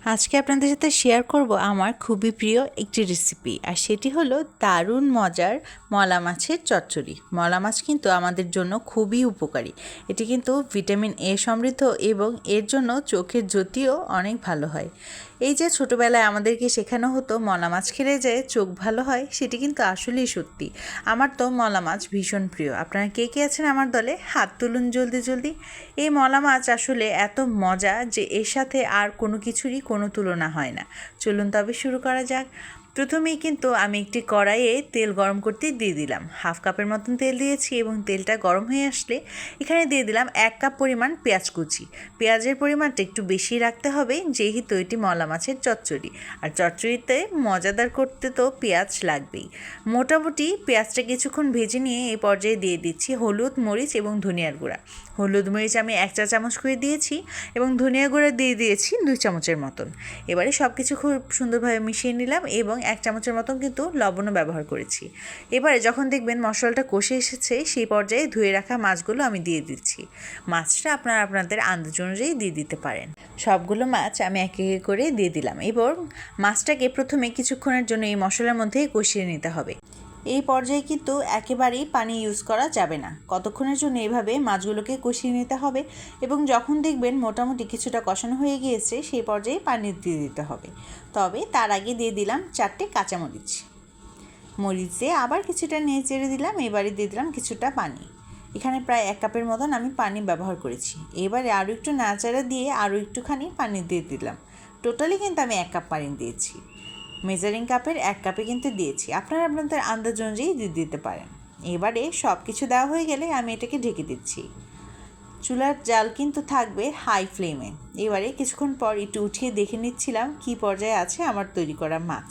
আজকে আপনাদের সাথে শেয়ার করব আমার খুবই প্রিয় একটি রেসিপি, আর সেটি হলো দারুণ মজার মলা মাছের চচ্চড়ি। মলা মাছ কিন্তু আমাদের জন্য খুবই উপকারী। এটি কিন্তু ভিটামিন এ সমৃদ্ধ এবং এর জন্য চোখের জ্যোতিও অনেক ভালো হয়। এই যে ছোটোবেলায় আমাদেরকে শেখানো হতো মলা মাছ খেলে যে চোখ ভালো হয়, সেটি কিন্তু আসলেই সত্যি। আমার তো মলা মাছ ভীষণ প্রিয়। আপনারা কে কে আছেন আমার দলে? হাত তুলুন জলদি জলদি। এই মলা মাছ আসলে এত মজা যে এর সাথে আর কোনো কিছুরই কোনো তুলনা হয় না। চলুন তবে শুরু করা যাক। প্রথমেই কিন্তু আমি একটি কড়াইয়ে তেল গরম করতে দিয়ে দিলাম। হাফ কাপের মতন তেল দিয়েছি এবং তেলটা গরম হয়ে আসলে এখানে দিয়ে দিলাম 1 কাপ পরিমাণ পেঁয়াজ কুচি। পেঁয়াজের পরিমাণটা একটু বেশি রাখতে হবে, যেহেতু এটি মলা মাছের চচ্চড়ি, আর চচ্চড়িতে মজাদার করতে তো পেঁয়াজ লাগবেই। মোটামুটি পেঁয়াজটা কিছুক্ষণ ভেজে নিয়ে এই পর্যায়ে দিয়ে দিচ্ছি হলুদ, মরিচ এবং ধনিয়ার গুঁড়া। হলুদ মরিচ আমি 1 চা চামচ করে দিয়েছি এবং ধনিয়া গুঁড়া দিয়ে দিয়েছি 2 চামচের মতন। এবারে সব কিছু খুব সুন্দরভাবে মিশিয়ে নিলাম এবং 1 চামচের মতন কিন্তু লবণও ব্যবহার করেছি। এবারে যখন দেখবেন মশলাটা কষে এসেছে, সেই পর্যায়ে ধুয়ে রাখা মাছগুলো আমি দিয়ে দিচ্ছি। মাছটা আপনারা আপনাদের আন্দাজ অনুযায়ী দিয়ে দিতে পারেন। সবগুলো মাছ আমি এক এক করে দিয়ে দিলাম এবং মাছটাকে প্রথমে কিছুক্ষণের জন্য এই মশলার মধ্যে কষিয়ে নিতে হবে। এই পর্যায়ে কিন্তু একেবারেই পানি ইউজ করা যাবে না। কতক্ষণের জন্য এভাবে মাছগুলোকে কষিয়ে নিতে হবে এবং যখন দেখবেন মোটামুটি কিছুটা কষানো হয়ে গিয়েছে, সেই পর্যায়ে পানি দিয়ে দিতে হবে। তবে তার আগে দিয়ে দিলাম 4টে কাঁচামরিচ। মরিচ দিয়ে আবার কিছুটা নেড়ে চেড়ে দিলাম। এবারে দিয়ে দিলাম কিছুটা পানি। এখানে প্রায় 1 কাপের মতন আমি পানি ব্যবহার করেছি। এবারে আরও একটু নাড়াচাড়া দিয়ে আরও একটুখানি পানি দিয়ে দিলাম। টোটালি কিন্তু আমি 1 কাপ পানি দিয়েছি। মেজারিং কাপের 1 কাপে কিন্তু দিয়েছি। আপনারা আপনাদের আন্দাজ অনুযায়ী দিয়ে দিতে পারেন। এবারে সব কিছু দেওয়া হয়ে গেলে আমি এটাকে ঢেকে দিচ্ছি। চুলার জাল কিন্তু থাকবে হাই ফ্লেমে। এবারে কিছুক্ষণ পর একটু উঠিয়ে দেখে নিচ্ছিলাম কী পর্যায়ে আছে আমার তৈরি করা মাছ।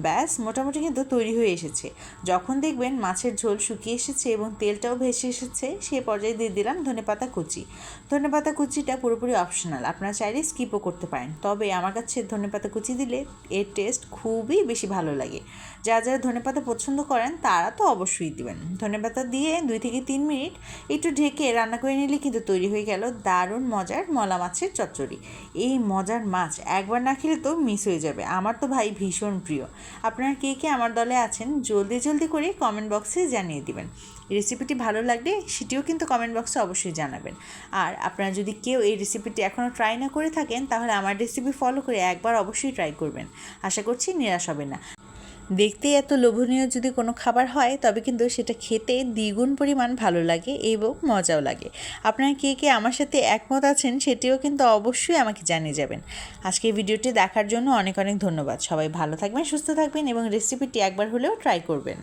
ব্যাস মোটামুটি কিন্তু তৈরি হয়ে এসেছে। যখন দেখবেন মাছের ঝোল শুকিয়ে এসেছে এবং তেলটাও ভেসে এসেছে, সেই পর্যায়ে দিয়ে দিলাম ধনেপাতা কুচি। ধনেপাতা কুচিটা পুরোপুরি অপশনাল, আপনারা চাইলে স্কিপও করতে পারেন। তবে আমার কাছে ধনেপাতা কুচি দিলে এর টেস্ট খুবই বেশি ভালো লাগে। যারা যারা ধনেপাতা পছন্দ করেন তারা তো অবশ্যই দিবেন। ধনেপাতা দিয়ে 2 থেকে 3 মিনিট একটু ঢেকে রান্না করে নিলে কিন্তু তৈরি হয়ে গেল দারুণ মজার মলা মাছের চচ্চড়ি। এই মজার মাছ একবার না খেলে তো মিস হয়ে যাবে। আমার তো ভাই ভীষণ প্রিয়। আপনারা কে কে আমার দলে আছেন জলদি জলদি করে কমেন্ট বক্সে জানিয়ে দিবেন। রেসিপিটি ভালো লাগলে সেটিও কিন্তু কমেন্ট বক্সে অবশ্যই জানাবেন। আর আপনারা যদি কেউ এই রেসিপিটি এখনও ট্রাই না করে থাকেন, তাহলে আমার রেসিপি ফলো করে একবার অবশ্যই ট্রাই করবেন। আশা করছি নিরাশ হবেন না। দেখতে এত লোভনীয় যদি কোনো খাবার হয়, তবে কিন্তু সেটা খেতে দ্বিগুণ পরিমাণ ভালো লাগে এবং মজাও লাগে। আপনারা কে কে আমার সাথে একমত আছেন সেটিও কিন্তু অবশ্যই আমাকে জানিয়ে যাবেন। আজকের ভিডিওটি দেখার জন্য অনেক অনেক ধন্যবাদ। সবাই ভালো থাকবেন, সুস্থ থাকবেন এবং রেসিপিটি একবার হলেও ট্রাই করবেন।